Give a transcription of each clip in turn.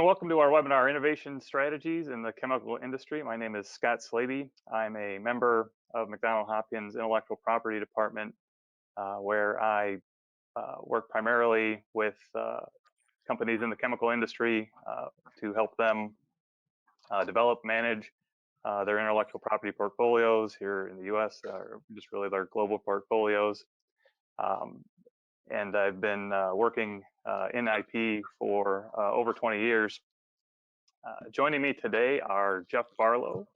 and welcome to our webinar, Innovation Strategies in the Chemical Industry. My name is Scott Slaby. I'm a member of McDonald Hopkins Intellectual Property Department, where I work primarily with companies in the chemical industry to help them develop, manage their intellectual property portfolios here in the US, or just really their global portfolios. And I've been working in IP for over 20 years. Joining me today are Jeff Barlow,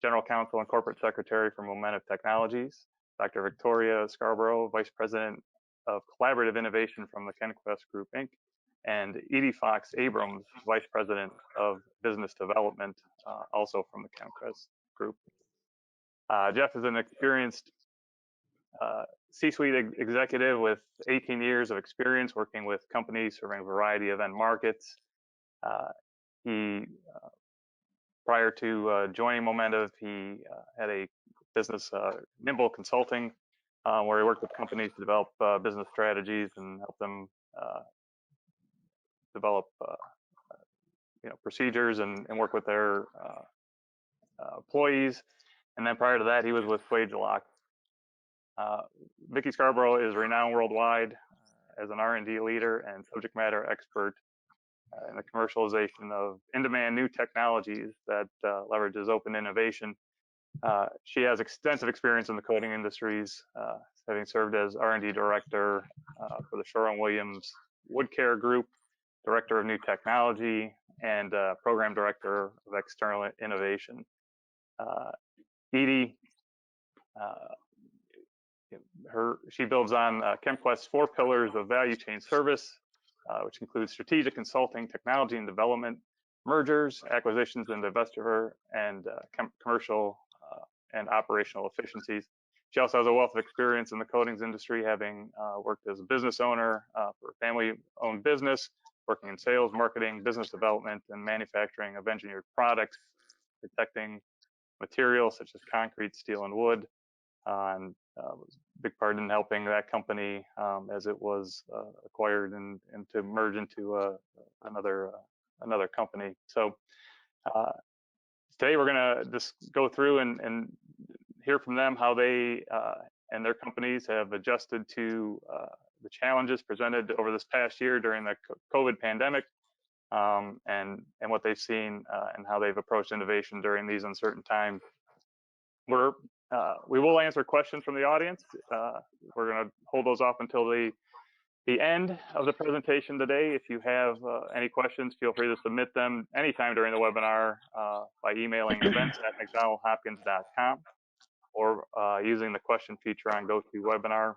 General Counsel and Corporate Secretary for Momentive Technologies, Dr. Victoria Scarborough, Vice President of Collaborative Innovation from the ChemQuest Group, Inc., and Edie Fox Abrams, Vice President of Business Development, also from the ChemQuest Group. Jeff is an experienced C-suite executive with 18 years of experience working with companies serving a variety of end markets. He, prior to joining Momentive, he had a business, Nimble Consulting, where he worked with companies to develop business strategies and help them develop procedures and work with their employees. And then prior to that, he was with Swagelok. Vicky Scarborough is renowned worldwide as an R&D leader and subject matter expert in the commercialization of in-demand new technologies that leverages open innovation. She has extensive experience in the coating industries, having served as R&D director for the Sherwin-Williams Wood Care Group, director of new technology, and program director of external innovation. Edie, she builds on ChemQuest's 4 pillars of value chain service, which includes strategic consulting, technology and development, mergers, acquisitions and divestiture, and commercial and operational efficiencies. She also has a wealth of experience in the coatings industry, having worked as a business owner for a family-owned business, working in sales, marketing, business development, and manufacturing of engineered products, protecting materials such as concrete, steel, and wood. And was a big part in helping that company as it was acquired and to merge into another company. So today we're going to just go through and hear from them how they and their companies have adjusted to the challenges presented over this past year during the COVID pandemic, and what they've seen and how they've approached innovation during these uncertain times. We will answer questions from the audience. We're going to hold those off until the end of the presentation today. If you have any questions, feel free to submit them anytime during the webinar by emailing events@mcdonaldhopkins.com or using the question feature on GoToWebinar.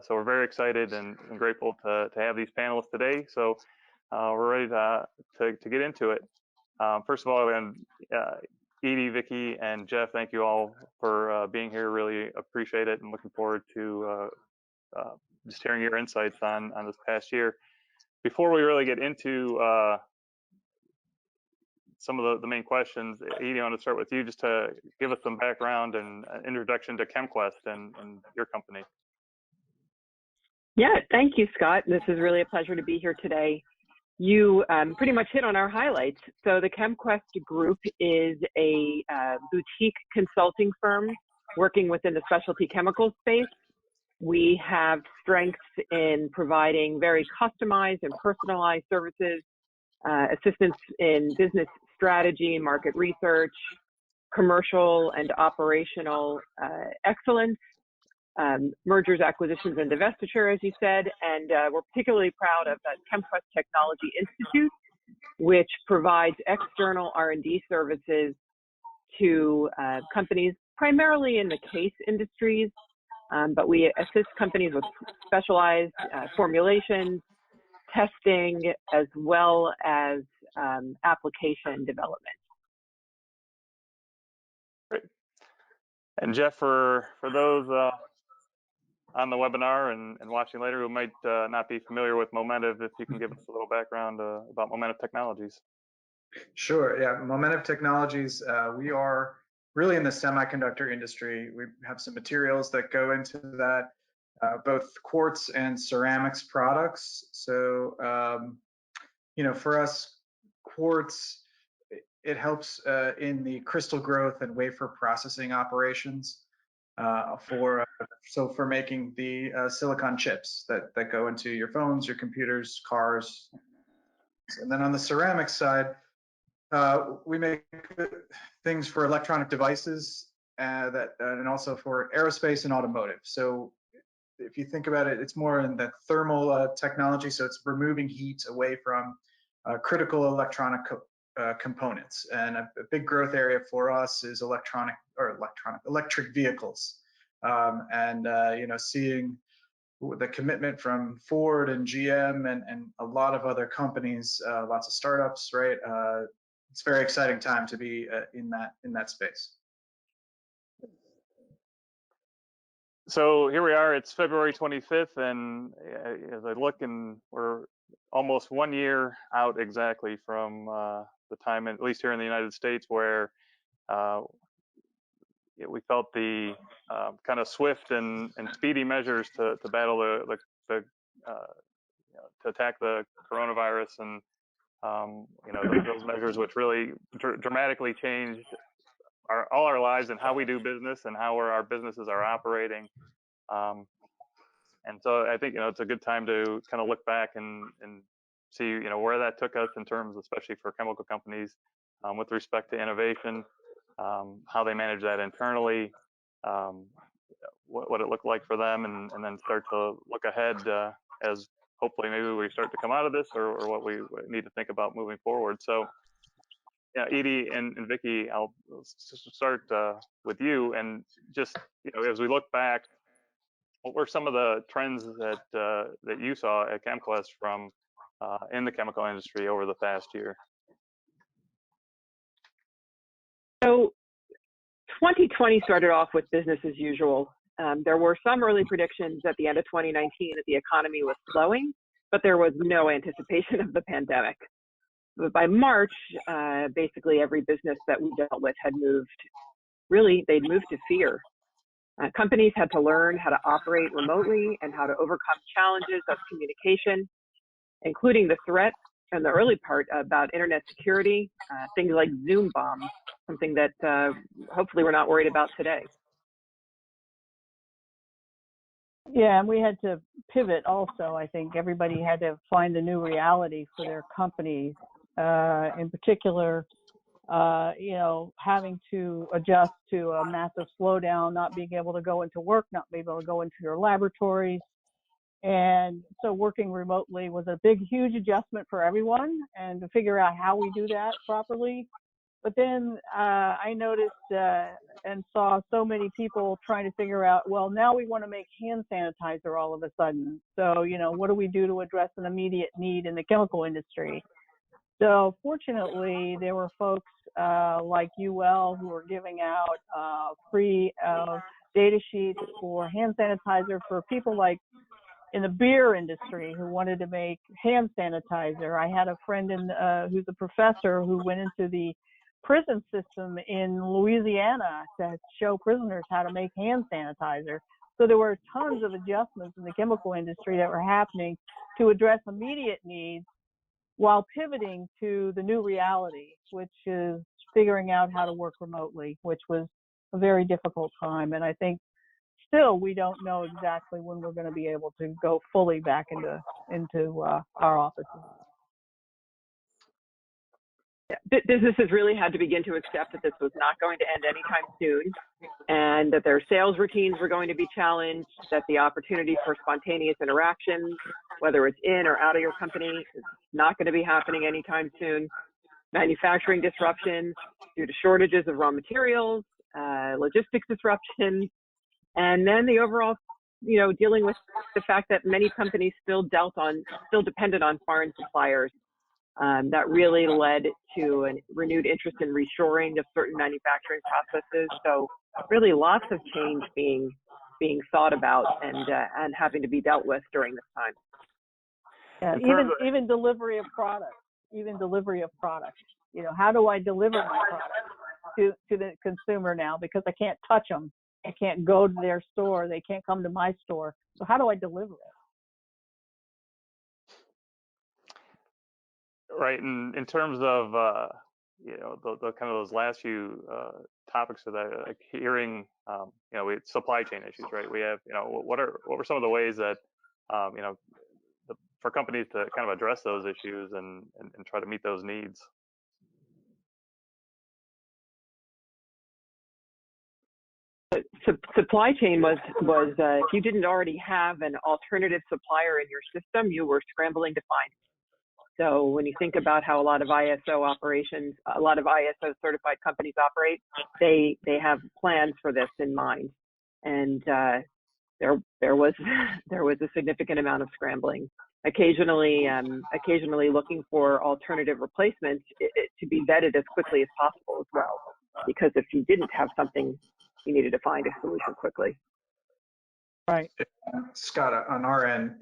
So we're very excited and grateful to have these panelists today. So we're ready to get into it. First of all, Edie, Vicky, and Jeff, thank you all for being here. Really appreciate it, and looking forward to just hearing your insights on this past year. Before we really get into some of the main questions, Edie, I want to start with you just to give us some background and introduction to ChemQuest and your company. Yeah, thank you, Scott. This is really a pleasure to be here today. You pretty much hit on our highlights. So the ChemQuest Group is a boutique consulting firm working within the specialty chemical space. We have strengths in providing very customized and personalized services, assistance in business strategy, market research, commercial and operational excellence, mergers, acquisitions, and divestiture, as you said, and we're particularly proud of the ChemQuest Technology Institute, which provides external R&D services to companies primarily in the case industries, but we assist companies with specialized formulations, testing, as well as application development. Great. And Jeff, for those on the webinar and watching later who might not be familiar with Momentive, if you can give us a little background about Momentive Technologies. Sure, yeah, Momentive Technologies, we are really in the semiconductor industry. We have some materials that go into that. both quartz and ceramics products. So, for us, quartz, it helps in the crystal growth and wafer processing operations for making the silicon chips that go into your phones, your computers, cars. And then on the ceramic side, we make things for electronic devices and also for aerospace and automotive. So if you think about it, it's more in the thermal technology. So it's removing heat away from critical electronic components. And a big growth area for us is electric vehicles. Seeing the commitment from Ford and GM and a lot of other companies, lots of startups, right? It's a very exciting time to be in that space. So here we are, it's February 25th, and as I look, and we're almost 1 year out exactly from the time, at least here in the United States, where we felt the kind of swift and speedy measures to battle to attack the coronavirus, and those measures which really dramatically changed all our lives and how we do business and how our businesses are operating. And so I think it's a good time to kind of look back and see where that took us in terms, especially for chemical companies, with respect to innovation, how they manage that internally, what it looked like for them, and then start to look ahead as hopefully maybe we start to come out of this, or what we need to think about moving forward. So yeah, Edie and Vicki, I'll start with you, and just as we look back, what were some of the trends that you saw at ChemQuest from in the chemical industry over the past year? So 2020 started off with business as usual. There were some early predictions at the end of 2019 that the economy was slowing, but there was no anticipation of the pandemic. But by March, basically every business that we dealt with had moved, they'd moved to fear. Companies had to learn how to operate remotely and how to overcome challenges of communication, including the threat and the early part about internet security, things like Zoom bombs, something that hopefully we're not worried about today. Yeah, and we had to pivot also. I think everybody had to find a new reality for their companies. In particular, having to adjust to a massive slowdown, not being able to go into work, not being able to go into your laboratories. And so working remotely was a huge adjustment for everyone, and to figure out how we do that properly. But then I noticed and saw so many people trying to figure out, well, now we want to make hand sanitizer all of a sudden. So, what do we do to address an immediate need in the chemical industry? So fortunately, there were folks like UL who were giving out free data sheets for hand sanitizer for people like in the beer industry who wanted to make hand sanitizer. I had a friend who's a professor who went into the prison system in Louisiana to show prisoners how to make hand sanitizer. So there were tons of adjustments in the chemical industry that were happening to address immediate needs while pivoting to the new reality, which is figuring out how to work remotely, which was a very difficult time. And I think still we don't know exactly when we're going to be able to go fully back into our offices. Businesses really had to begin to accept that this was not going to end anytime soon, and that their sales routines were going to be challenged, that the opportunity for spontaneous interactions, whether it's in or out of your company, is not going to be happening anytime soon. Manufacturing disruptions due to shortages of raw materials, logistics disruptions, and then the overall, dealing with the fact that many companies still depended on foreign suppliers. That really led to a renewed interest in reshoring of certain manufacturing processes. So really lots of change being thought about and having to be dealt with during this time. Yeah, even delivery of products, how do I deliver my product to the consumer now, because I can't touch them? I can't go to their store. They can't come to my store. So how do I deliver it? Right, and in terms of the kind of those last few topics of that, like hearing supply chain issues, right? We have what were some of the ways that for companies to kind of address those issues and try to meet those needs. Supply chain was if you didn't already have an alternative supplier in your system, you were scrambling to find. So when you think about how a lot of ISO operations, a lot of ISO certified companies operate, they have plans for this in mind, and there was a significant amount of scrambling. Occasionally looking for alternative replacements to be vetted as quickly as possible as well, because if you didn't have something, you needed to find a solution quickly. Right. Scott, on our end,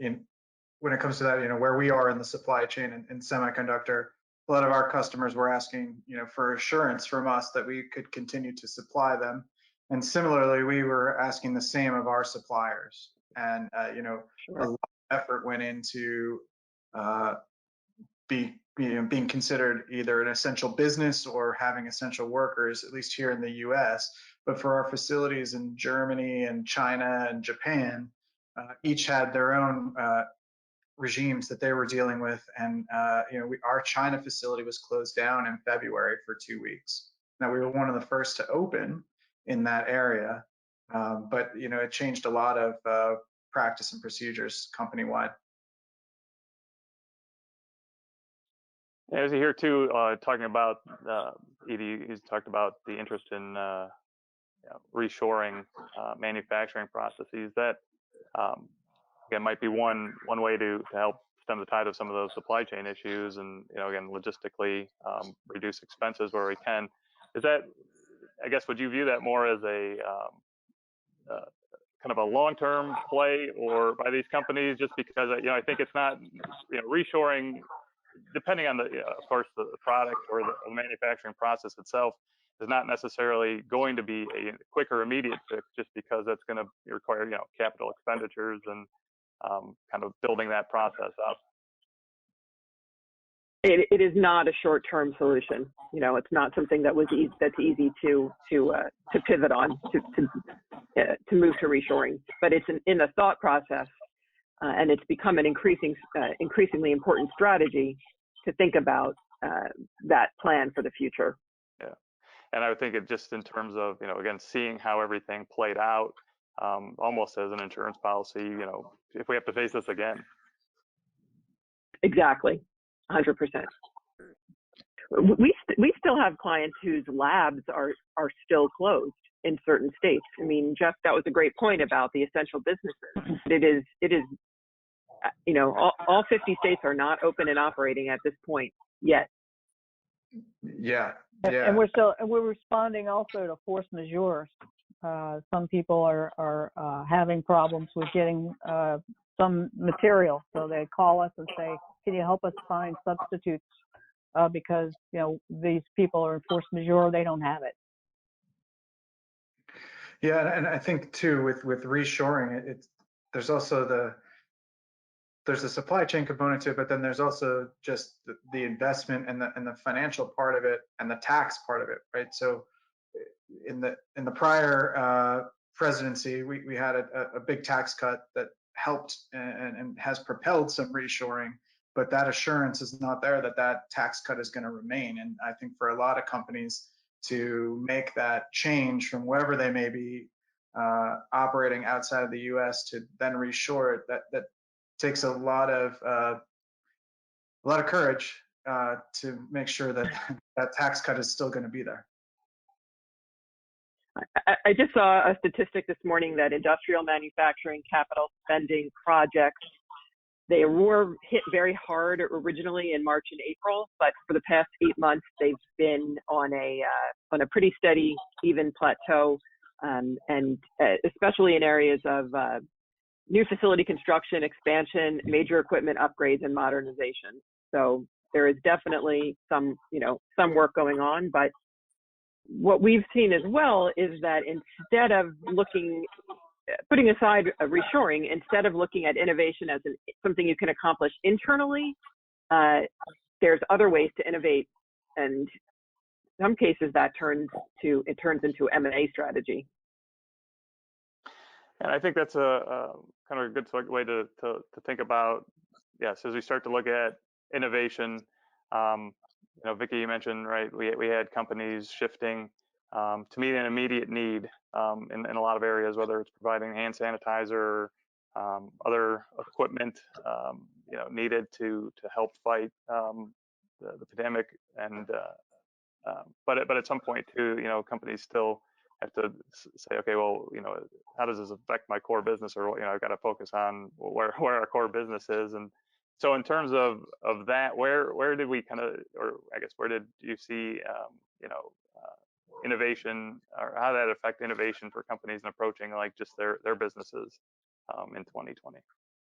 when it comes to that, where we are in the supply chain in semiconductor, a lot of our customers were asking, for assurance from us that we could continue to supply them. And similarly, we were asking the same of our suppliers. And, Sure. a lot of effort went into being considered either an essential business or having essential workers, at least here in the US. But for our facilities in Germany and China and Japan, each had their own regimes that they were dealing with, and our China facility was closed down in February for 2 weeks. Now, we were one of the first to open in that area, but it changed a lot of practice and procedures company-wide. As you hear too, talking about Edie, he's talked about the interest in reshoring manufacturing processes. That again might be one way to help stem the tide of some of those supply chain issues, and again logistically reduce expenses where we can. Is that, I guess, would you view that more as a kind of a long-term play or by these companies, just because I think it's not reshoring, depending on of course the product or the manufacturing process itself, is not necessarily going to be a quick or immediate fix, just because that's going to require capital expenditures and kind of building that process up. It is not a short-term solution. It's not something that's easy to pivot on, to move to reshoring. But it's in the thought process, and it's become an increasingly important strategy to think about that plan for the future. Yeah, and I would think it just in terms of again seeing how everything played out, almost as an insurance policy. If we have to face this again. Exactly. 100%. We still have clients whose labs are still closed in certain states. I mean, Jeff, that was a great point about the essential businesses. It is all 50 states are not open and operating at this point yet. Yeah. And we're responding also to force majeure. Some people are having problems with getting some material, so they call us and say, "Can you help us find substitutes?" Because these people are in force majeure, they don't have it. Yeah, and I think too with reshoring, there's also there's the supply chain component to it, but then there's also just the investment and the financial part of it and the tax part of it, right? So in the prior presidency, we had a big tax cut that helped and has propelled some reshoring, but that assurance is not there that tax cut is going to remain. And I think for a lot of companies to make that change from wherever they may be operating outside of the U.S. to then reshore it, that takes a lot of courage to make sure that that tax cut is still going to be there. I just saw a statistic this morning that industrial manufacturing capital spending projects, they were hit very hard originally in March and April, but for the past 8 months, they've been on a pretty steady, even plateau, and especially in areas of new facility construction, expansion, major equipment upgrades, and modernization. So there is definitely some work going on, but what we've seen as well is that instead of putting aside reshoring, instead of looking at innovation as something you can accomplish internally, there's other ways to innovate, and in some cases that turns into M&A strategy. And I think that's a kind of a good way to think about, yes, as we start to look at innovation. Vicki, you mentioned, right, we had companies shifting to meet an immediate need in a lot of areas, whether it's providing hand sanitizer, other equipment, needed to help fight the pandemic, and but at some point too, companies still have to say, okay, well, how does this affect my core business, or I've got to focus on where our core business is. And so in terms of that, where did we kind of, or I guess where did you see innovation, or how did that affect innovation for companies and approaching like just their businesses in 2020,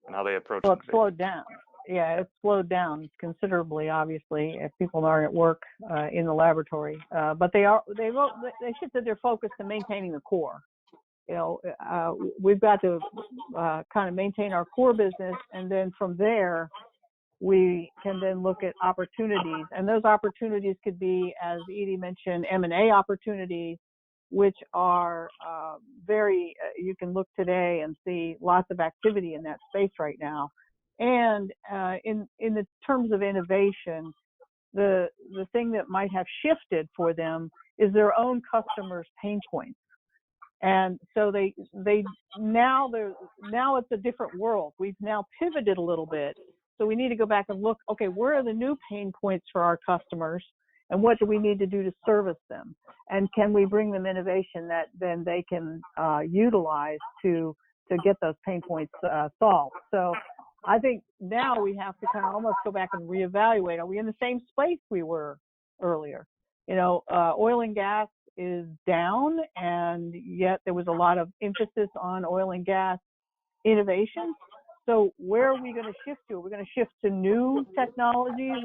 and how they approach Well, it? It slowed down. Yeah, it slowed down considerably, obviously, if people aren't at work in the laboratory. But they shifted their focus to maintaining the core. We've got to kind of maintain our core business, and then from there, we can then look at opportunities. And those opportunities could be, as Edie mentioned, M&A opportunities, which are you can look today and see lots of activity in that space right now. And in the terms of innovation, the thing that might have shifted for them is their own customers' pain points. And so now it's a different world. We've now pivoted a little bit. So we need to go back and look, okay, where are the new pain points for our customers, and what do we need to do to service them? And can we bring them innovation that then they can utilize to get those pain points solved? So I think now we have to kind of almost go back and reevaluate. Are we in the same space we were earlier? Oil and gas is down, and yet there was a lot of emphasis on oil and gas innovation. So where are we going to shift to? Are we going to shift to new technologies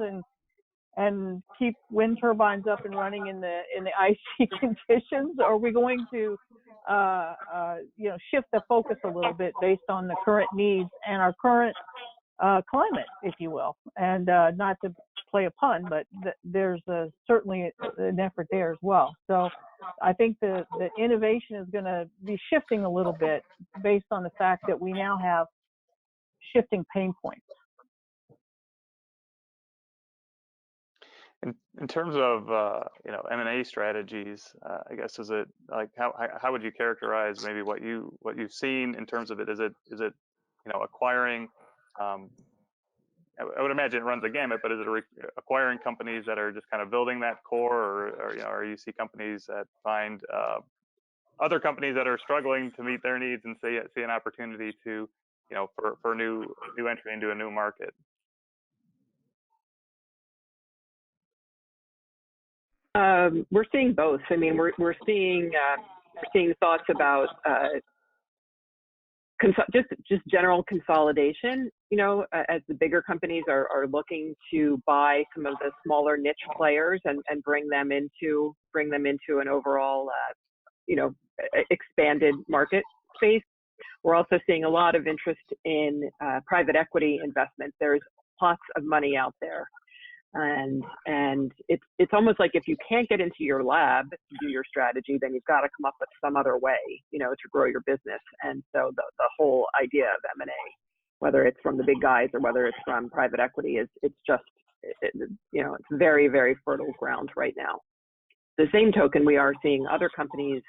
and keep wind turbines up and running in the icy conditions? Or are we going to shift the focus a little bit based on the current needs and our current climate, if you will? And not to play a pun, but there's certainly an effort there as well. So I think the innovation is going to be shifting a little bit based on the fact that we now have shifting pain points. In terms of M&A strategies, I guess, is it like how would you characterize maybe what you've seen in terms of it? Is it acquiring? I would imagine it runs the gamut, but is it acquiring companies that are just kind of building that core, or you see companies that find other companies that are struggling to meet their needs and see an opportunity to for new entry into a new market? We're seeing both. I mean, we're seeing thoughts about just general consolidation. As the bigger companies are looking to buy some of the smaller niche players and bring them into an overall expanded market space. We're also seeing a lot of interest in private equity investments. There's lots of money out there. And it's almost like if you can't get into your lab to do your strategy, then you've got to come up with some other way, to grow your business. And so the whole idea of M&A, whether it's from the big guys or whether it's from private equity, it's very, very fertile ground right now. The same token, we are seeing other companies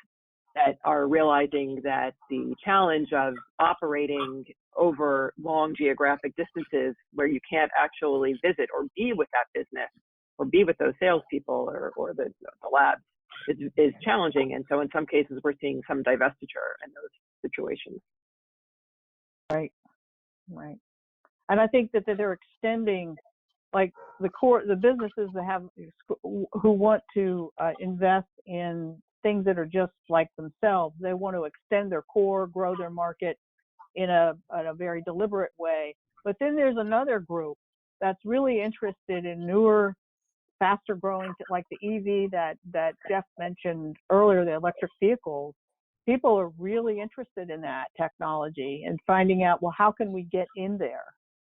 that are realizing that the challenge of operating over long geographic distances where you can't actually visit or be with that business or be with those salespeople or the labs is challenging. And so in some cases, we're seeing some divestiture in those situations. Right. And I think that they're extending, like the businesses that have, who want to invest in things that are just like themselves. They want to extend their core, grow their market in a very deliberate way. But then there's another group that's really interested in newer faster growing, like the EV that Jeff mentioned earlier, the electric vehicles. People are really interested in that technology and finding out, well, how can we get in there?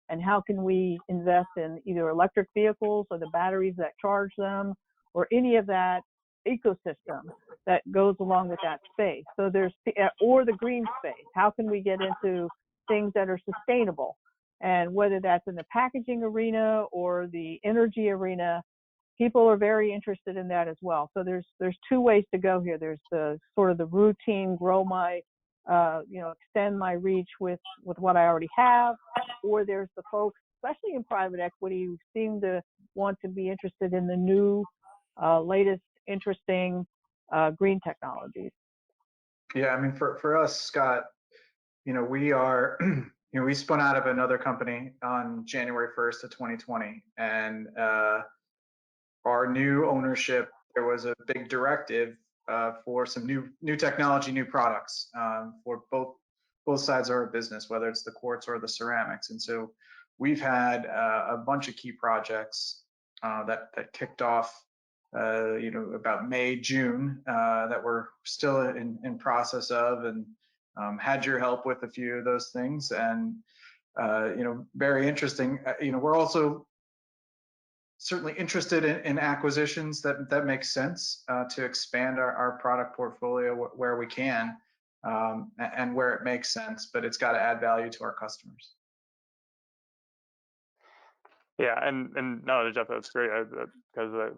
And how can we invest in either electric vehicles or the batteries that charge them or any of that ecosystem that goes along with that space? So there's, or the green space. How can we get into things that are sustainable? And whether that's in the packaging arena or the energy arena, people are very interested in that as well. So there's two ways to go here. There's the sort of the routine, grow my, extend my reach with what I already have, or there's the folks, especially in private equity, who seem to want to be interested in the new, latest, interesting green technologies. Yeah, I mean, for us, Scott, we are, we spun out of another company on January 1st of 2020, and our new ownership, there was a big directive for some new technology, new products for both sides of our business, whether it's the quartz or the ceramics. And so we've had a bunch of key projects that kicked off, about May, June, that we're still in process of, and had your help with a few of those things. And very interesting. We're also certainly interested in acquisitions that make sense to expand our product portfolio where we can, and where it makes sense, but it's got to add value to our customers. Yeah, and no, Jeff, that's great, because I'm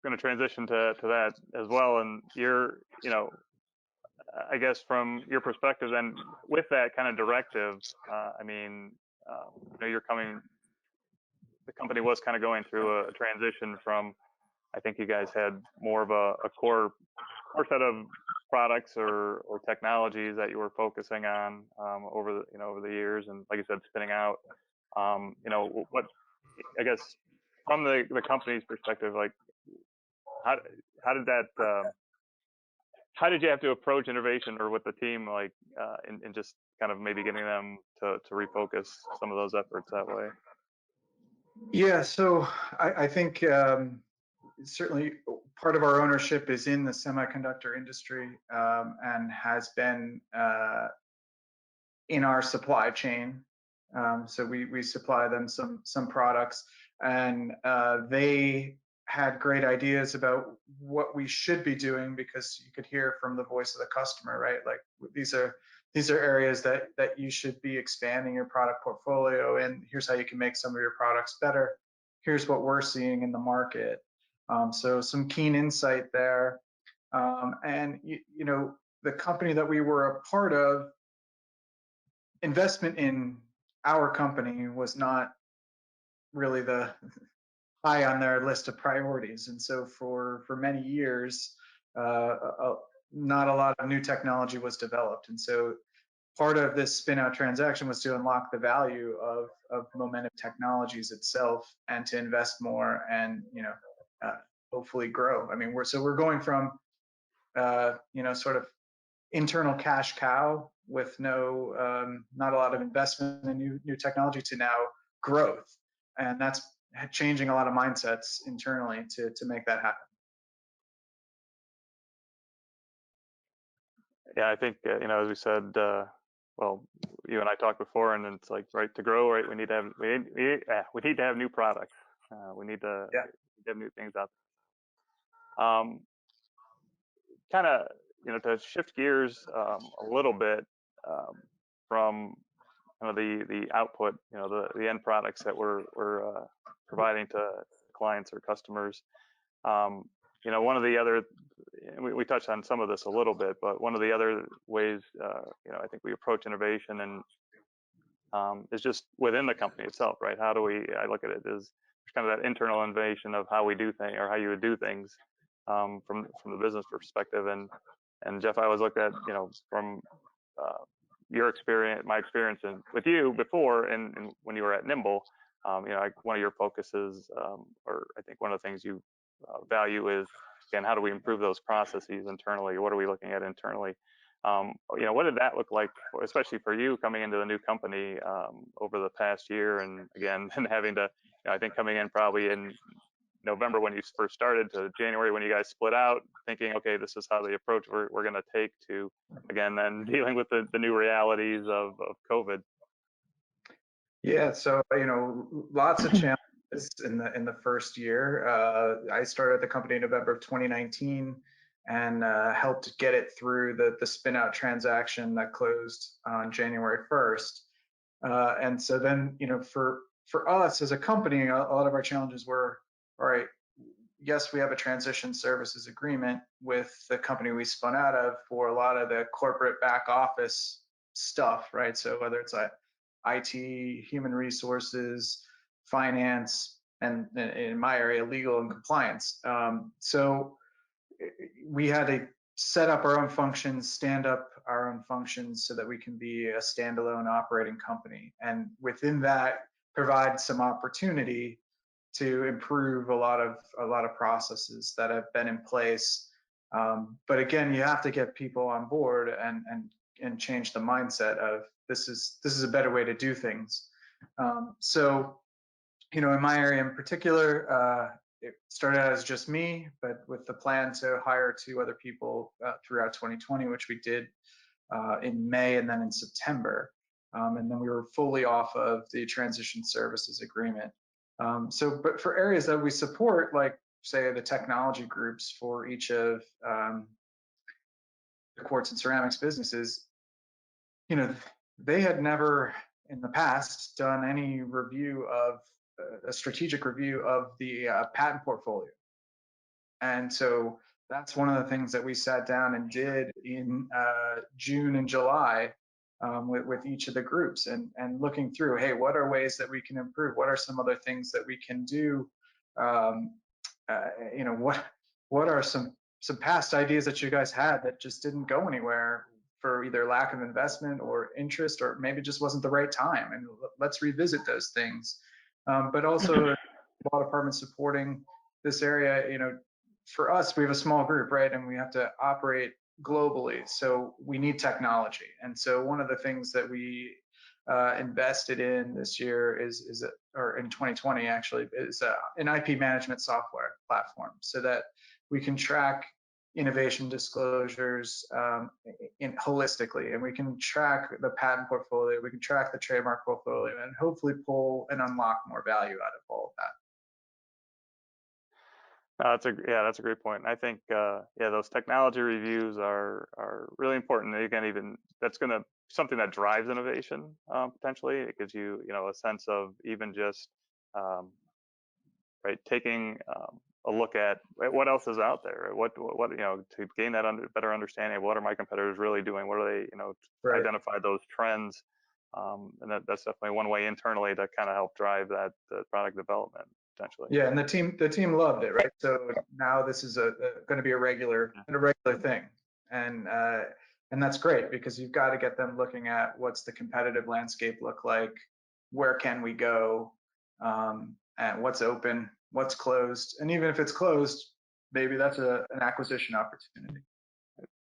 going to transition to that as well. And you're, I guess from your perspective, then with that kind of directive, you're coming. The company was kind of going through a transition from, I think you guys had more of a core set of products or technologies that you were focusing on over the years, and like you said, spinning out. What, I guess from the company's perspective, like how did you have to approach innovation, or with the team, like in just kind of maybe getting them to refocus some of those efforts that way? Yeah, so I think certainly part of our ownership is in the semiconductor industry, and has been in our supply chain. So we supply them some products, and they had great ideas about what we should be doing, because you could hear from the voice of the customer, right? Like these are areas that you should be expanding your product portfolio, and here's how you can make some of your products better. Here's what we're seeing in the market. So some keen insight there. And the company that we were a part of, investment in our company was not really the high on their list of priorities. And so for many years, not a lot of new technology was developed. And so part of this spin-out transaction was to unlock the value of Momentive Technologies itself, and to invest more and hopefully grow. I mean, we're going from sort of internal cash cow with not a lot of investment in new technology, to now growth, and that's changing a lot of mindsets internally to make that happen. Yeah, I think as we said, well, you and I talked before, and it's like, right, to grow, right, we need to have new products. We need to have new things out there. Kind of to shift gears a little bit from kind of the output, the end products that we're providing to clients or customers. One of the other, we touched on some of this a little bit, but one of the other ways, I think we approach innovation and is just within the company itself, right? I look at it as kind of that internal innovation of how we do things, or how you would do things from the business perspective. And Jeff, I always looked at, from your experience, my experience with you before, and when you were at Nimble, one of your focuses, or I think one of the things you value is, again, how do we improve those processes internally? What are we looking at internally? What did that look like, especially for you coming into the new company over the past year, and again, and having to, I think coming in probably in November when you first started to January when you guys split out, thinking, okay, this is how the approach we're going to take to, again, then dealing with the new realities of COVID? Yeah, so lots of challenges in the first year. I started the company in November of 2019 and helped get it through the spin out transaction that closed on January 1st. And so then, for us as a company, a lot of our challenges were, all right, yes, we have a transition services agreement with the company we spun out of for a lot of the corporate back office stuff, right? So whether it's IT, human resources, finance, and in my area, legal and compliance. So we had to set up our own functions, stand up our own functions so that we can be a standalone operating company. And within that, provide some opportunity to improve a lot of processes that have been in place. But again, you have to get people on board and change the mindset of this is a better way to do things. So, in my area in particular, it started out as just me, but with the plan to hire 2 other people throughout 2020, which we did in May and then in September. And then we were fully off of the transition services agreement. But for areas that we support, like say the technology groups for each of the quartz and ceramics businesses, they had never in the past done any review of a strategic review of the patent portfolio. And so that's one of the things that we sat down and did in June and July with each of the groups and looking through, hey, what are ways that we can improve? What are some other things that we can do? What are some past ideas that you guys had that just didn't go anywhere for either lack of investment or interest, or maybe just wasn't the right time? And let's revisit those things. But also law department supporting this area, for us, we have a small group, right? And we have to operate globally. So we need technology. And so one of the things that we invested in this year or in 2020 actually, is an IP management software platform so that we can track innovation disclosures holistically, and we can track the patent portfolio, we can track the trademark portfolio, and hopefully pull and unlock more value out of all of that. That's a great point. I think those technology reviews are really important. Again, that's going to something that drives innovation potentially. It gives you a sense of even just taking a look at what else is out there. What to gain that better understanding of what are my competitors really doing. What are they Right. Identify those trends. And that's definitely one way internally to kind of help drive that product development potentially. Yeah, and the team loved it, right? So now this is going to be a regular thing, and that's great because you've got to get them looking at what's the competitive landscape look like, where can we go, and what's open, what's closed, and even if it's closed, maybe that's an acquisition opportunity.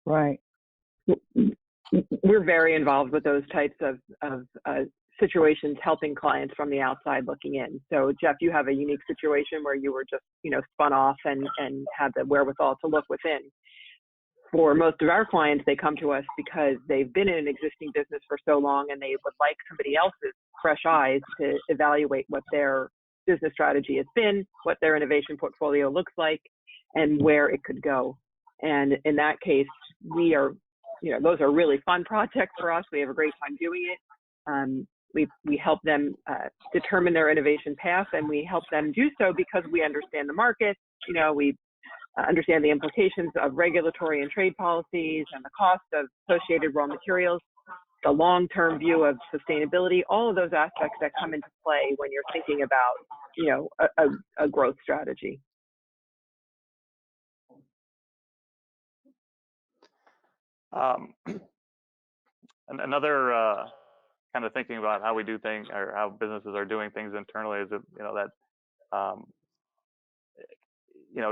Right. We're very involved with those types of situations, helping clients from the outside looking in. So Jeff, you have a unique situation where you were just, spun off and had the wherewithal to look within. For most of our clients, they come to us because they've been in an existing business for so long and they would like somebody else's fresh eyes to evaluate what their business strategy has been, what their innovation portfolio looks like, and where it could go. And in that case, we are, those are really fun projects for us. We have a great time doing it. We help them determine their innovation path, and we help them do so because we understand the market. We understand the implications of regulatory and trade policies and the cost of associated raw materials, the long-term view of sustainability, all of those aspects that come into play when you're thinking about, a growth strategy. And another kind of thinking about how we do things or how businesses are doing things internally is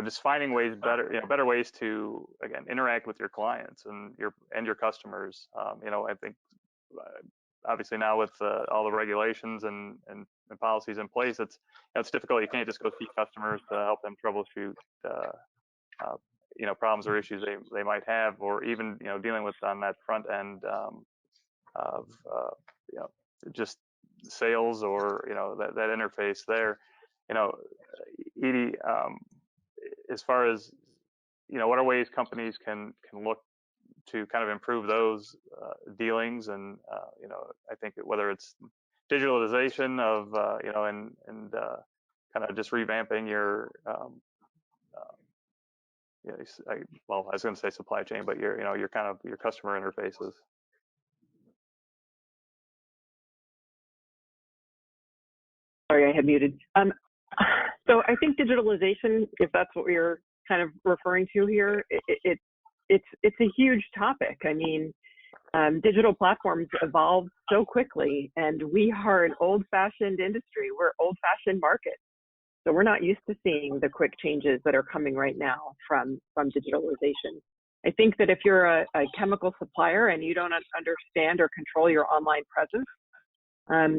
just finding ways better ways to again interact with your clients and your customers. I think obviously now with all the regulations and and policies in place, it's difficult. You can't just go see customers to help them troubleshoot problems or issues they might have, or even dealing with on that front end of just sales, or that interface there. Edie, as far as what are ways companies can look to kind of improve those dealings, and I think whether it's digitalization of and kind of just revamping your I was going to say supply chain, but your kind of your customer interfaces. Sorry, I had muted. So I think digitalization, if that's what we're kind of referring to here, it's a huge topic. I mean, digital platforms evolve so quickly, and we are an old-fashioned industry. We're old-fashioned market. So we're not used to seeing the quick changes that are coming right now from digitalization. I think that if you're a chemical supplier and you don't understand or control your online presence,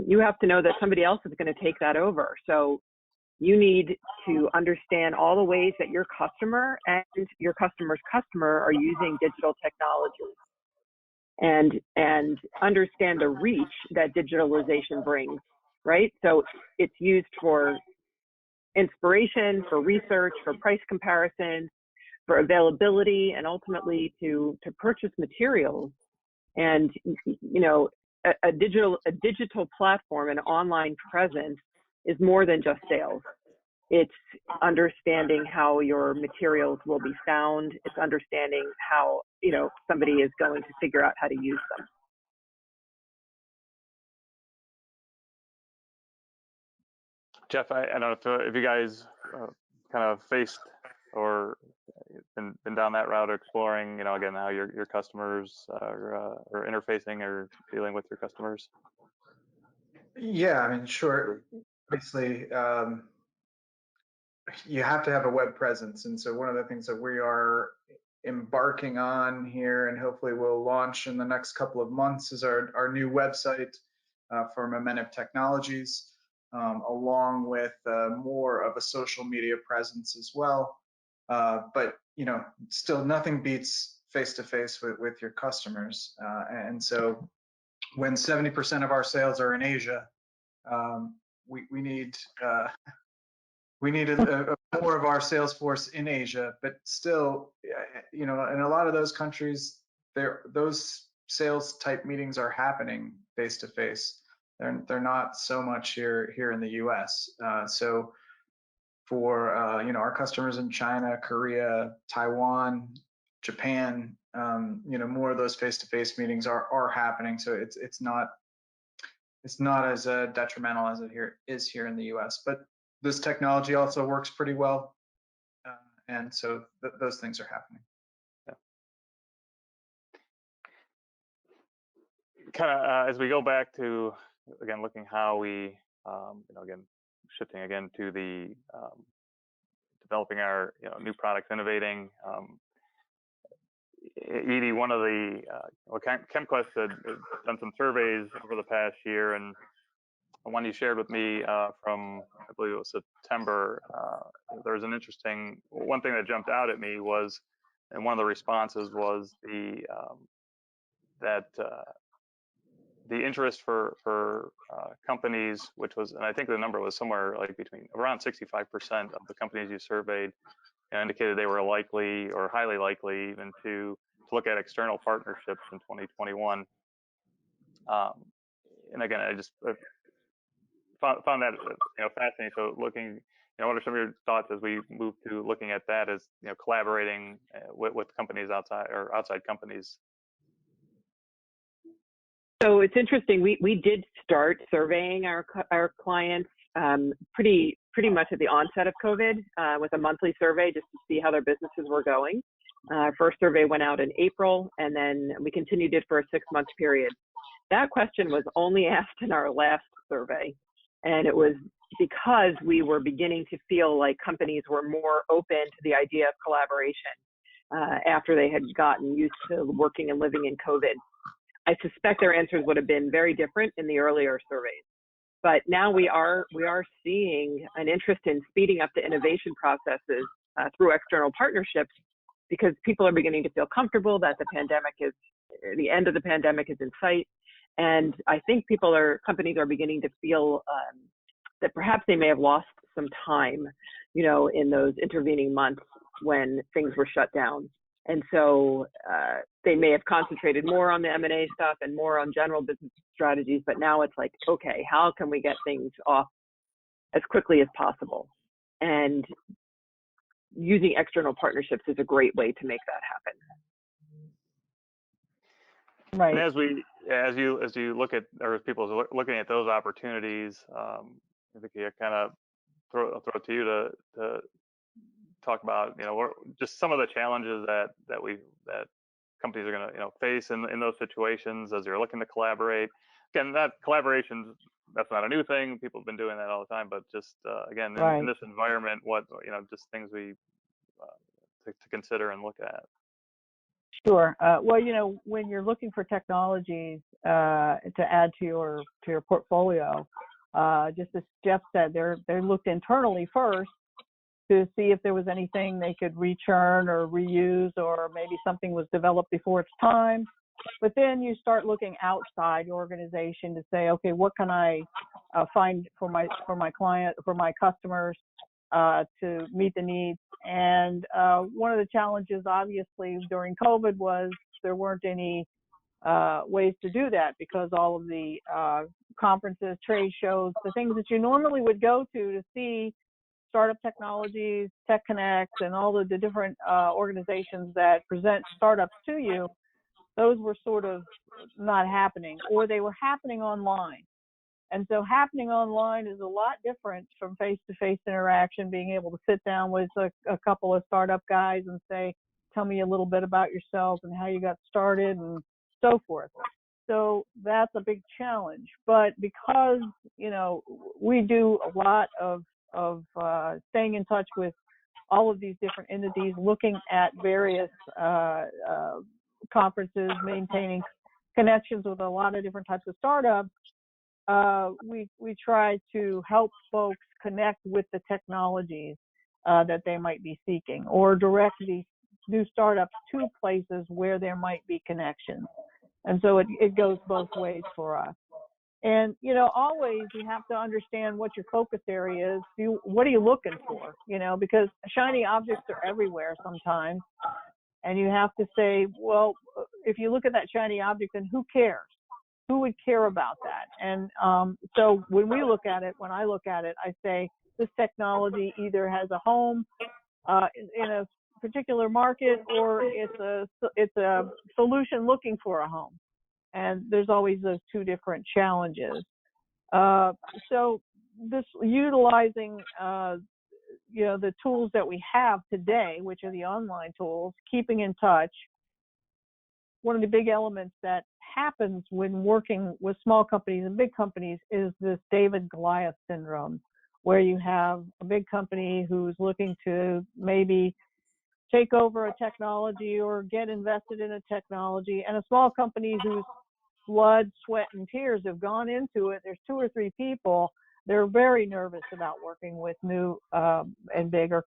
you have to know that somebody else is going to take that over. So you need to understand all the ways that your customer and your customer's customer are using digital technologies, and understand the reach that digitalization brings, right? So it's used for inspiration, for research, for price comparison, for availability, and ultimately to purchase materials. And a digital platform, an online presence, is more than just sales. It's understanding how your materials will be found. It's understanding how somebody is going to figure out how to use them. Jeff, I don't know if you guys kind of faced or been down that route, exploring, again, how your customers are interfacing or dealing with your customers. Yeah, I mean, sure. Obviously, you have to have a web presence, and so one of the things that we are embarking on here, and hopefully we'll launch in the next couple of months, is our new website for Momentive Technologies, along with more of a social media presence as well. But still, nothing beats face-to-face with your customers, and so when 70% of our sales are in Asia, we need more of our sales force in Asia. But still, in a lot of those countries, those sales type meetings are happening face to face. They're not so much here in the U.S. So for our customers in China, Korea, Taiwan, Japan, more of those face to face meetings are happening. So it's not as detrimental as it is here in the U.S. But this technology also works pretty well, and so those things are happening. Yeah. Kind of as we go back to, again, looking how we, again, shifting again to the developing our new products, innovating. Edie, one of the ChemQuest had done some surveys over the past year, and the one you shared with me from, I believe it was September, there was an interesting, one thing that jumped out at me was, and one of the responses was the interest for companies, which was, and I think the number was somewhere like between around 65% of the companies you surveyed indicated they were likely or highly likely even to look at external partnerships in 2021. And again, I just found that fascinating. So looking, what are some of your thoughts as we move to looking at that as collaborating with companies outside companies? So it's interesting. We did start surveying our clients pretty much at the onset of COVID with a monthly survey just to see how their businesses were going. First survey went out in April, and then we continued it for a 6-month period. That question was only asked in our last survey, and it was because we were beginning to feel like companies were more open to the idea of collaboration after they had gotten used to working and living in COVID. I suspect their answers would have been very different in the earlier surveys. But now we are seeing an interest in speeding up the innovation processes through external partnerships, because people are beginning to feel comfortable that the end of the pandemic is in sight. And I think companies are beginning to feel that perhaps they may have lost some time, in those intervening months when things were shut down. And so they may have concentrated more on the M&A stuff and more on general business strategies, but now it's like, okay, how can we get things off as quickly as possible? And using external partnerships is a great way to make that happen. Right. And as you look at, or as people are looking at those opportunities, I think you kind of throw it to you to talk about, just some of the challenges that companies are going to, face in those situations as you're looking to collaborate. Again, that collaboration, that's not a new thing. People have been doing that all the time, but just again, in this environment, what, just things we to consider and look at. Sure. Well, when you're looking for technologies to add to your portfolio, just as Jeff said, they looked internally first to see if there was anything they could return or reuse, or maybe something was developed before its time. But then you start looking outside your organization to say, okay, what can I find for my client, for my customers, to meet the needs. And one of the challenges, obviously, during COVID was there weren't any ways to do that, because all of the conferences, trade shows, the things that you normally would go to see startup technologies, Tech Connect, and all of the different organizations that present startups to you, those were sort of not happening, or they were happening online. And so happening online is a lot different from face-to-face interaction, being able to sit down with a couple of startup guys and say, tell me a little bit about yourself and how you got started and so forth. So that's a big challenge. But because, we do a lot of staying in touch with all of these different entities, looking at various conferences, maintaining connections with a lot of different types of startups, we try to help folks connect with the technologies that they might be seeking, or direct these new startups to places where there might be connections. And so it goes both ways for us. And, always you have to understand what your focus area is. What are you looking for? Because shiny objects are everywhere sometimes. And you have to say, well, if you look at that shiny object, then who cares? Who would care about that? And so when I look at it, I say this technology either has a home in a particular market, or it's a solution looking for a home. And there's always those two different challenges. So this utilizing the tools that we have today, which are the online tools, keeping in touch. One of the big elements that happens when working with small companies and big companies is this David Goliath syndrome, where you have a big company who's looking to maybe take over a technology or get invested in a technology, and a small company whose blood, sweat, and tears have gone into it. There's 2 or 3 people. They're very nervous about working with new and bigger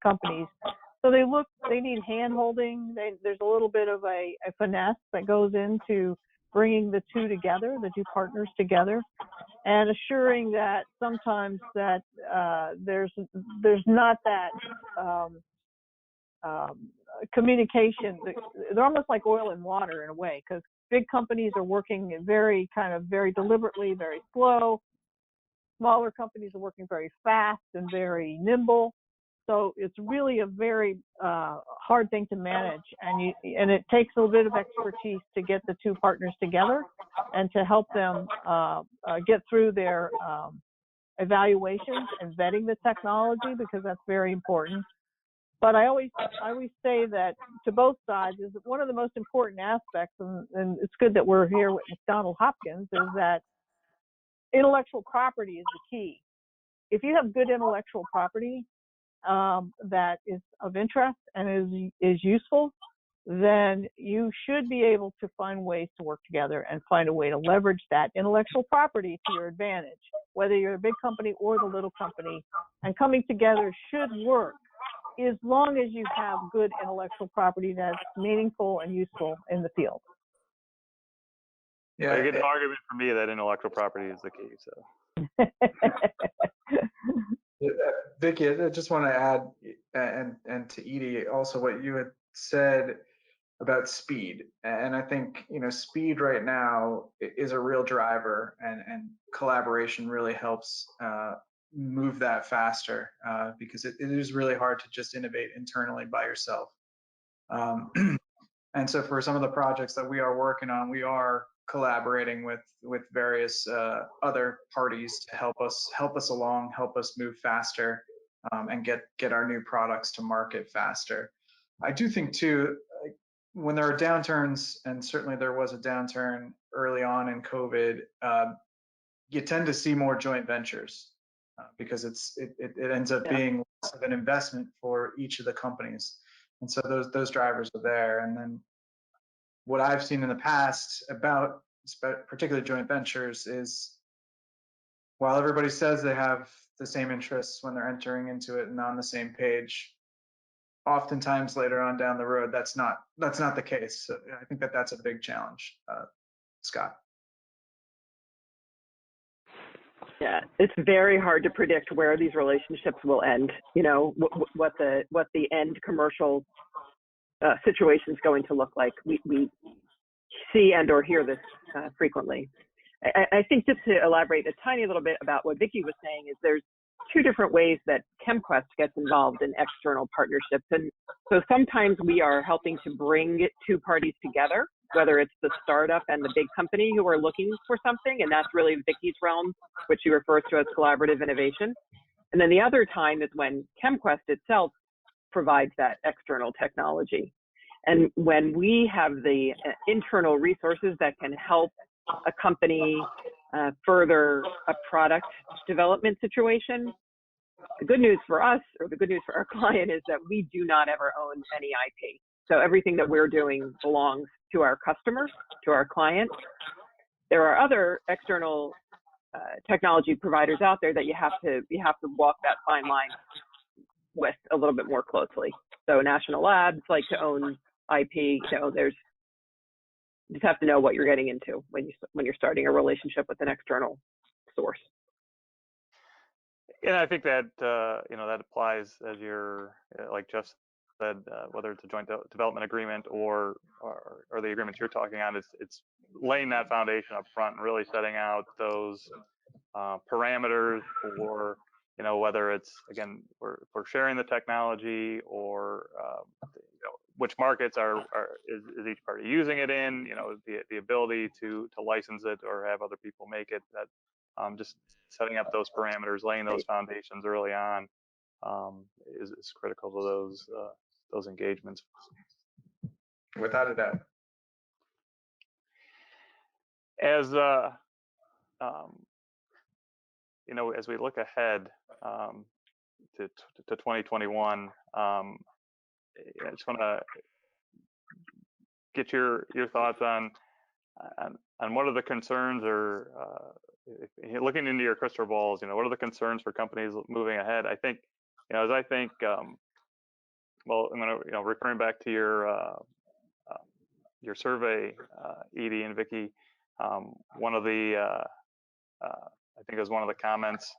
companies. So they need hand-holding. There's a little bit of a finesse that goes into bringing the two together, the two partners together, and assuring that sometimes that there's not that communication. They're almost like oil and water in a way, because big companies are working very deliberately, very slow. Smaller companies are working very fast and very nimble. So it's really a very hard thing to manage, and it takes a little bit of expertise to get the two partners together and to help them get through their evaluations and vetting the technology, because that's very important. But I always say that to both sides is one of the most important aspects, and it's good that we're here with McDonald Hopkins, is that intellectual property is the key. If you have good intellectual property that is of interest and is useful, then you should be able to find ways to work together and find a way to leverage that intellectual property to your advantage, whether you're a big company or the little company. And coming together should work as long as you have good intellectual property that's meaningful and useful in the field. Yeah, you get an argument for me that intellectual property is the key. So, Vicky, I just want to add, and to Edie also what you had said about speed. And I think, speed right now is a real driver, and collaboration really helps move that faster, because it is really hard to just innovate internally by yourself. And so for some of the projects that we are working on, we are collaborating with various other parties to help us along, help us move faster, and get our new products to market faster. I do think too, when there are downturns, and certainly there was a downturn early on in COVID, you tend to see more joint ventures, because it ends up being less of an investment for each of the companies. And so those drivers are there. And then what I've seen in the past about particular joint ventures is, while everybody says they have the same interests when they're entering into it and on the same page, oftentimes later on down the road, that's not the case. So I think that's a big challenge, Scott. Yeah, it's very hard to predict where these relationships will end. What the end commercial situation is going to look like. We see and or hear this frequently. I think, just to elaborate a tiny little bit about what Vicky was saying, is there's two different ways that ChemQuest gets involved in external partnerships. And so sometimes we are helping to bring two parties together, whether it's the startup and the big company who are looking for something, and that's really Vicky's realm, which she refers to as collaborative innovation. And then the other time is when ChemQuest itself provides that external technology. And when we have the internal resources that can help a company further a product development situation, the good news for us, or the good news for our client, is that we do not ever own any IP. So everything that we're doing belongs to our customers, to our clients. There are other external technology providers out there that you have to walk that fine line with a little bit more closely. So national labs like to own IP. There's, you just have to know what you're getting into when you're starting a relationship with an external source. And I think that that applies, as you're like Jeff said, whether it's a joint development agreement or the agreements you're talking on, it's laying that foundation up front and really setting out those parameters for whether it's, again, we're sharing the technology, or which markets is each party using it in, the ability to license it or have other people make it. That just setting up those parameters, laying those foundations early on is critical to those engagements. Without a doubt. As as we look ahead to 2021, I just want to get your thoughts on what are the concerns, or looking into your crystal balls, what are the concerns for companies moving ahead? I think, well, I'm going to, referring back to your survey, Edie and Vicky, one of the I think it was one of the comments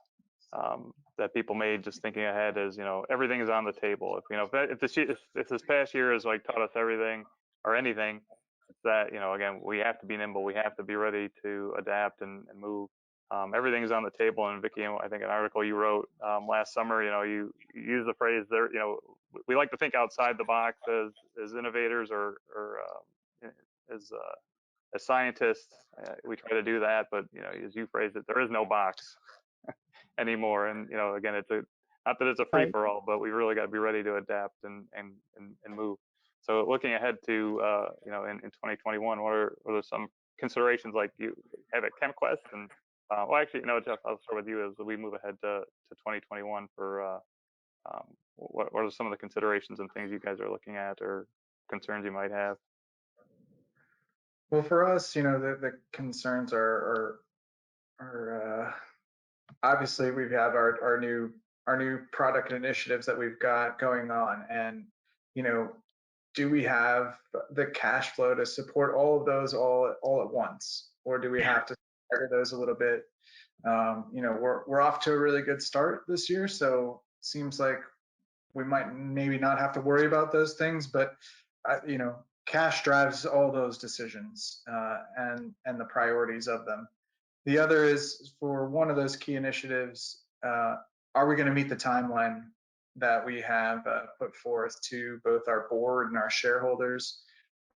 that people made, just thinking ahead, is everything is on the table. If this past year has taught us everything or anything, it's that again, we have to be nimble, we have to be ready to adapt and move. Everything is on the table. And Vicky, I think an article you wrote last summer, you use the phrase there, we like to think outside the box as innovators or as scientists. We try to do that, but as you phrased it, there is no box anymore. And again, not that it's a free for all, but we really got to be ready to adapt and move. So looking ahead to in 2021, what are some considerations like you have at ChemQuest? And well, actually, Jeff, I'll start with you as we move ahead to 2021 for what are some of the considerations and things you guys are looking at or concerns you might have. Well, for us, the concerns are obviously we have our new product initiatives that we've got going on, and do we have the cash flow to support all of those all at once, or do we have to stagger those a little bit? We're off to a really good start this year, so seems like we might maybe not have to worry about those things, but cash drives all those decisions and the priorities of them. The other is for one of those key initiatives, are we going to meet the timeline that we have put forth to both our board and our shareholders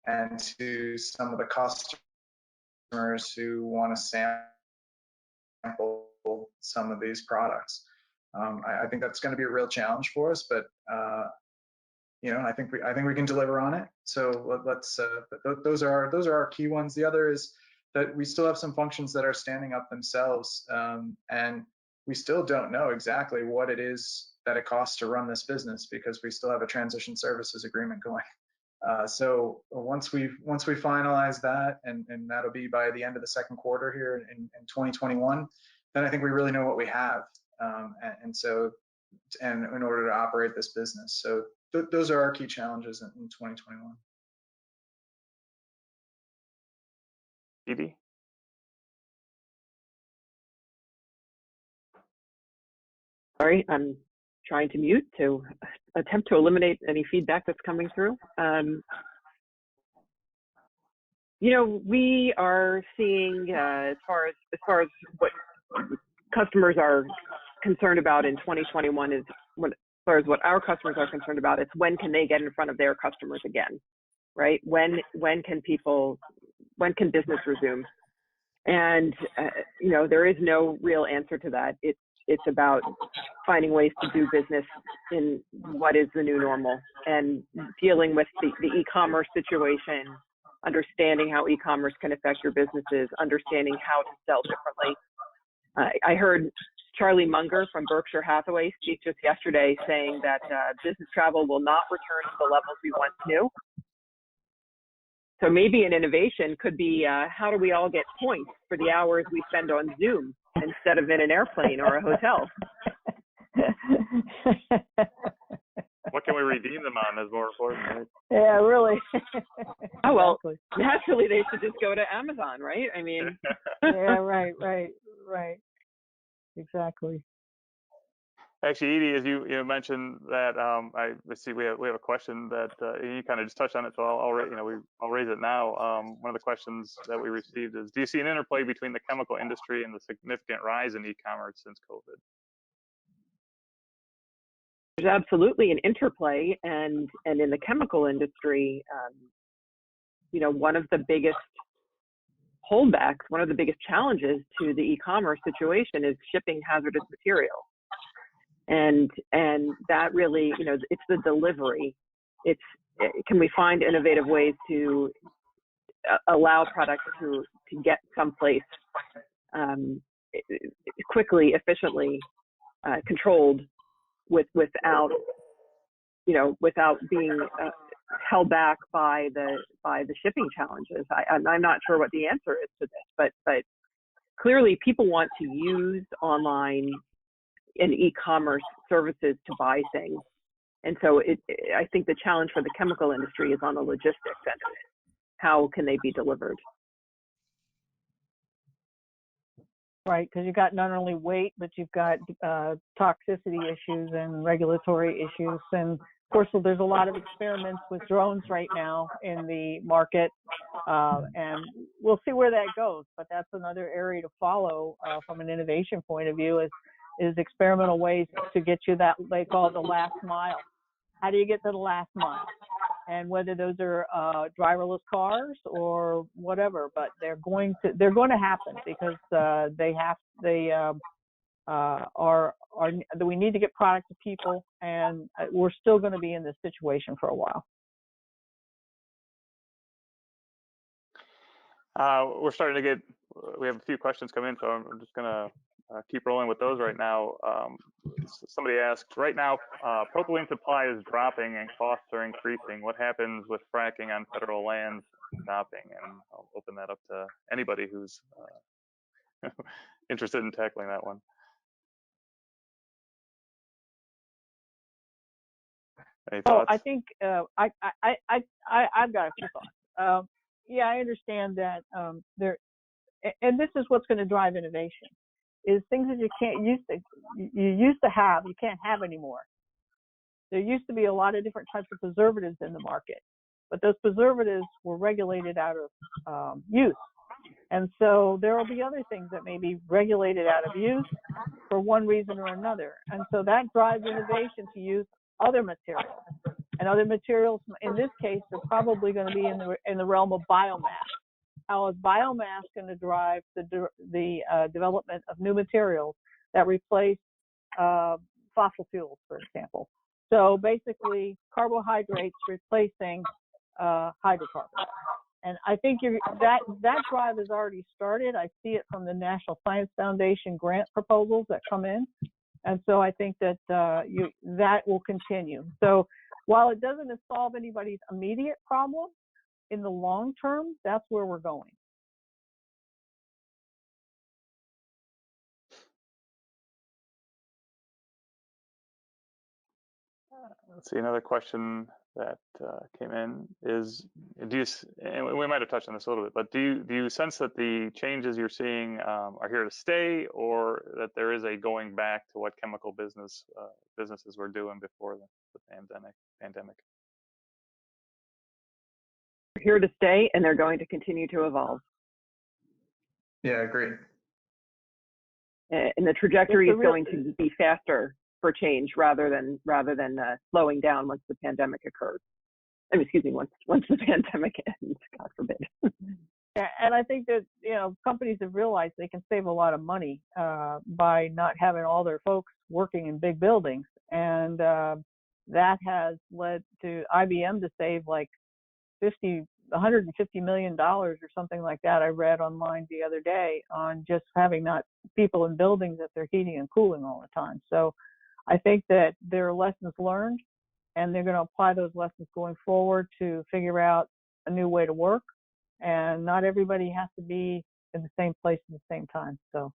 and to some of the customers who want to sample some of these products? I think that's going to be a real challenge for us, but I think we can deliver on it. So let's those are our key ones. The other is that we still have some functions that are standing up themselves, and we still don't know exactly what it is that it costs to run this business because we still have a transition services agreement going. So once we finalize that, and that'll be by the end of the second quarter here in 2021, then I think we really know what we have, and in order to operate this business. So those are our key challenges in 2021. Edie? Sorry, I'm trying to mute to attempt to eliminate any feedback that's coming through. We are seeing as far as what customers are concerned about in 2021 is as far as what our customers are concerned about, it's when can they get in front of their customers again, right? When can business resume? And there is no real answer to that. It's about finding ways to do business in what is the new normal and dealing with the e-commerce situation, understanding how e-commerce can affect your businesses, understanding how to sell differently. I heard Charlie Munger from Berkshire Hathaway speak just yesterday saying that business travel will not return to the levels we once knew. So maybe an innovation could be how do we all get points for the hours we spend on Zoom instead of in an airplane or a hotel? What can we redeem them on is more important, right? Yeah, really. Oh, well, naturally they should just go to Amazon, right? I mean. Yeah, right. Exactly. Actually, Edie, as you mentioned that, let's see, we have a question that you kind of just touched on it, so I'll raise it now. One of the questions that we received is, do you see an interplay between the chemical industry and the significant rise in e-commerce since COVID? There's absolutely an interplay, and in the chemical industry, one of the biggest holdbacks, one of the biggest challenges to the e-commerce situation is shipping hazardous material. And that really, it's the delivery. Can we find innovative ways to allow products to get someplace quickly, efficiently, controlled, without being held back by the shipping challenges. I'm not sure what the answer is to this, but clearly people want to use online and e-commerce services to buy things. And so I think the challenge for the chemical industry is on the logistics end of it. How can they be delivered? Right, because you've got not only weight, but you've got toxicity issues and regulatory issues. And of course, there's a lot of experiments with drones right now in the market, and we'll see where that goes. But that's another area to follow from an innovation point of view is experimental ways to get you that they call the last mile. How do you get to the last mile? And whether those are driverless cars or whatever, but they're going to happen because we need to get product to people, and we're still going to be in this situation for a while. We're starting to we have a few questions come in, so I'm just going to keep rolling with those right now. Somebody asked, right now, propylene supply is dropping and costs are increasing. What happens with fracking on federal lands stopping? And I'll open that up to anybody who's interested in tackling that one. Any thoughts? I think I've got a few thoughts. Yeah, I understand that and this is what's going to drive innovation, is things that you used to have, you can't have anymore. There used to be a lot of different types of preservatives in the market, but those preservatives were regulated out of use. And so there will be other things that may be regulated out of use for one reason or another. And so that drives innovation to use other materials. And other materials, in this case, are probably going to be in the realm of biomass. How is biomass going to drive the development of new materials that replace fossil fuels, for example? So basically, carbohydrates replacing hydrocarbons. And I think that drive has already started. I see it from the National Science Foundation grant proposals that come in. And so I think that that will continue. So while it doesn't solve anybody's immediate problem, in the long term, that's where we're going. Let's see, another question that came in is, and we might have touched on this a little bit, but do you sense that the changes you're seeing are here to stay, or that there is a going back to what chemical businesses were doing before the pandemic? Here to stay, and they're going to continue to evolve. Yeah, agreed. And the trajectory is going to be faster for change rather than slowing down once the pandemic occurs. I mean, excuse me, once the pandemic ends, God forbid. And I think that companies have realized they can save a lot of money by not having all their folks working in big buildings, and that has led to IBM to save like $150 million or something like that. I read online the other day on just having not people in buildings that they're heating and cooling all the time. So I think that there are lessons learned, and they're going to apply those lessons going forward to figure out a new way to work. And not everybody has to be in the same place at the same time. So.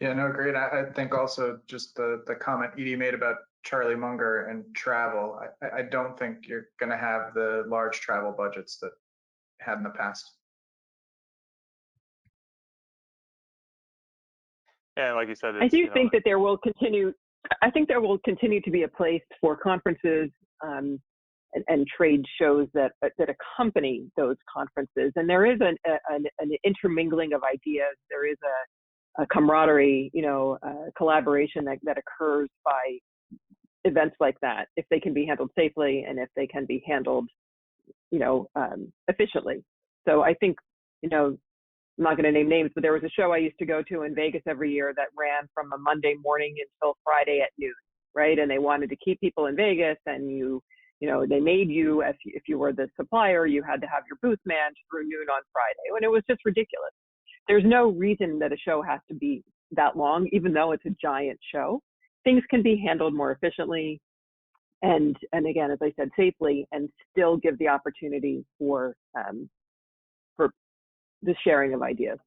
Yeah, no, great. I think also just the comment Edie made about Charlie Munger and travel. I don't think you're going to have the large travel budgets that had in the past. Yeah, like you said, I do think that there will continue. I think there will continue to be a place for conferences and trade shows that accompany those conferences, and there is an intermingling of ideas. There is a camaraderie, collaboration that occurs by events like that, if they can be handled safely and if they can be handled, efficiently. So I think, I'm not going to name names, but there was a show I used to go to in Vegas every year that ran from a Monday morning until Friday at noon, right? And they wanted to keep people in Vegas, and they made you, if you were the supplier, you had to have your booth manned through noon on Friday, and it was just ridiculous. There's no reason that a show has to be that long, even though it's a giant show. Things can be handled more efficiently, and again, as I said, safely, and still give the opportunity for the sharing of ideas.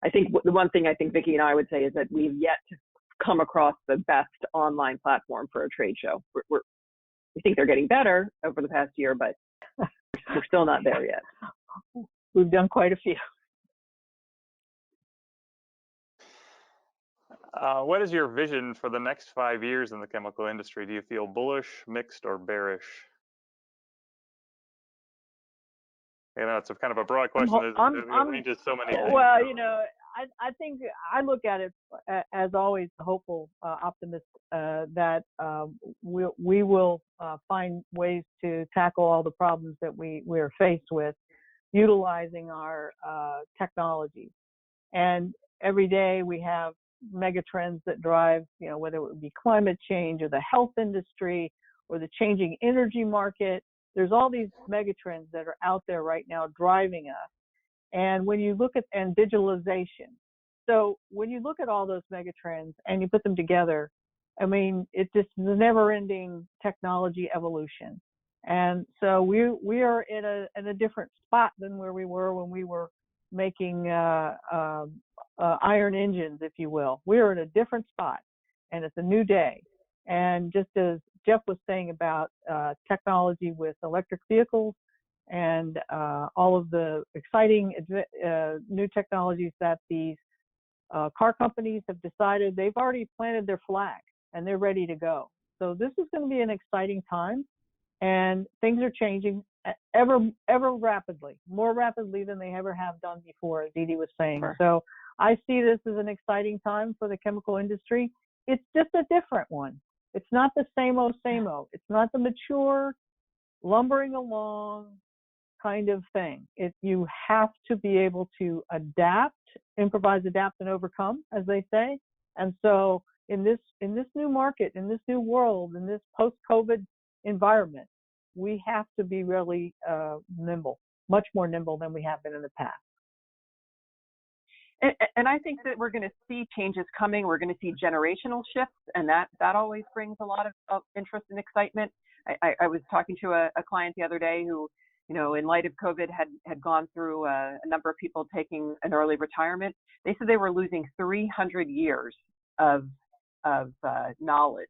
I think the one thing I think Vicki and I would say is that we've yet to come across the best online platform for a trade show. We think they're getting better over the past year, but we're still not there yet. We've done quite a few. What is your vision for the next 5 years in the chemical industry? Do you feel bullish, mixed, or bearish? It's a kind of a broad question. It ranges so many things. Well, I think I look at it as always a hopeful optimist that we will find ways to tackle all the problems that we're faced with utilizing our technologies. And every day we have mega trends that drive, whether it would be climate change or the health industry or the changing energy market. There's all these mega trends that are out there right now driving us. And when you look at, and digitalization. So when you look at all those megatrends and you put them together, I mean, it just is a never-ending technology evolution. And so we are in a different spot than where we were when we were making iron engines, if you will. We are in a different spot, and it's a new day. And just as Jeff was saying about technology with electric vehicles and all of the exciting new technologies that these car companies have decided, they've already planted their flag and they're ready to go. So this is going to be an exciting time, and things are changing ever rapidly, more rapidly than they ever have done before, as Dee was saying. Sure. So I see this as an exciting time for the chemical industry. It's just a different one. It's not the same old, same old. It's not the mature, lumbering along kind of thing. You have to be able to adapt, improvise, adapt, and overcome, as they say. And so in this new market, in this new world, in this post-COVID environment, we have to be really nimble, much more nimble than we have been in the past. And I think that we're going to see changes coming. We're going to see generational shifts, and that always brings a lot of interest and excitement. I was talking to a client the other day who, you know, in light of COVID, had gone through a number of people taking an early retirement. They said they were losing 300 years of knowledge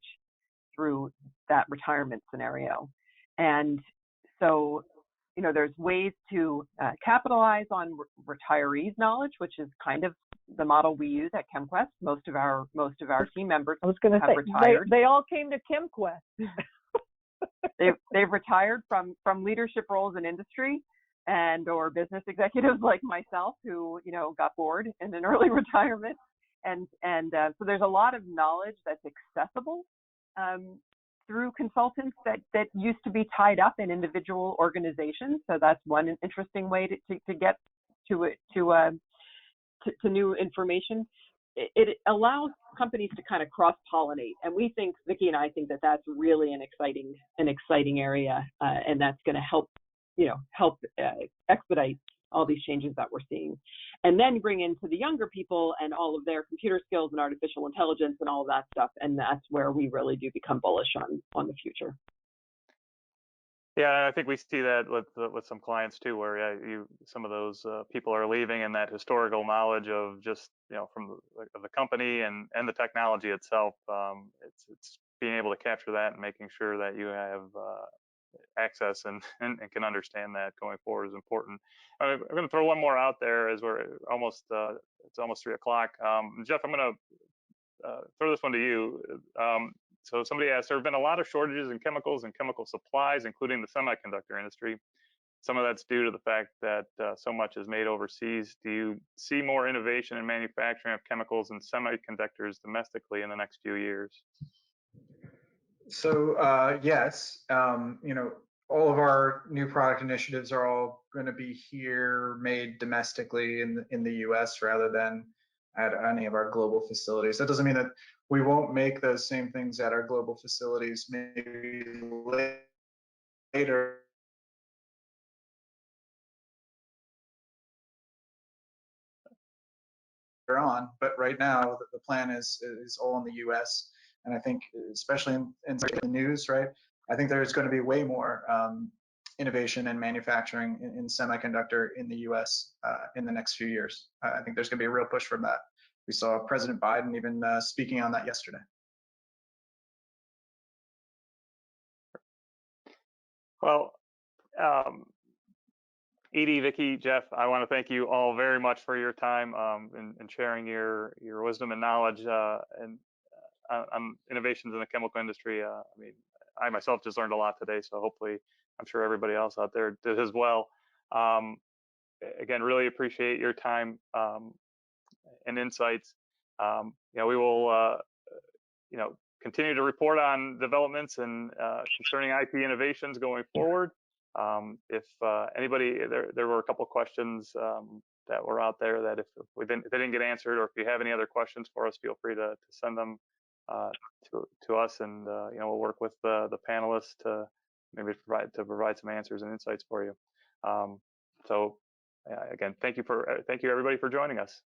through that retirement scenario. And so, you know, there's ways to capitalize on retirees' knowledge, which is kind of the model we use at ChemQuest. Most of our team members have retired. They all came to ChemQuest. They've retired from leadership roles in industry or business executives like myself who, you know, got bored in an early retirement. And so there's a lot of knowledge that's accessible through consultants that used to be tied up in individual organizations. So that's one interesting way to get to new information. It allows companies to kind of cross-pollinate, and we think, Vicki and I think that that's really an exciting area, and that's going to help expedite all these changes that we're seeing, and then bring into the younger people and all of their computer skills and artificial intelligence and all of that stuff, and that's where we really do become bullish on the future. Yeah, I think we see that with some clients too, where some of those people are leaving, and that historical knowledge of just, you know, from the company and the technology itself. It's being able to capture that and making sure that you have access and can understand that going forward is important. I'm going to throw one more out there as we're almost it's almost 3 o'clock. Jeff, I'm going to throw this one to you. So somebody asked, there have been a lot of shortages in chemicals and chemical supplies, including the semiconductor industry. Some of that's due to the fact that so much is made overseas. Do you see more innovation in manufacturing of chemicals and semiconductors domestically in the next few years? So yes, you know, all of our new product initiatives are all going to be here, made domestically in the U.S. rather than at any of our global facilities. That doesn't mean that we won't make those same things at our global facilities maybe later. On, but right now the plan is all in the U.S. And I think, especially in the news, right? I think there's going to be way more innovation and manufacturing in semiconductor in the U.S. In the next few years. I think there's going to be a real push from that. We saw President Biden even speaking on that yesterday. Well, Edie, Vicki, Jeff, I want to thank you all very much for your time and sharing your wisdom and knowledge on innovations in the chemical industry. I mean, I myself just learned a lot today, so hopefully I'm sure everybody else out there did as well. Again, really appreciate your time and insights. You know, we will you know, continue to report on developments and concerning IP innovations going forward. If anybody, there were a couple of questions that were out there that if they didn't get answered, or if you have any other questions for us, feel free to send them to us, and you know, we'll work with the panelists to maybe provide some answers and insights for you. So Again, thank you everybody for joining us.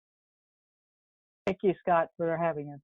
Thank you, Scott, for having us.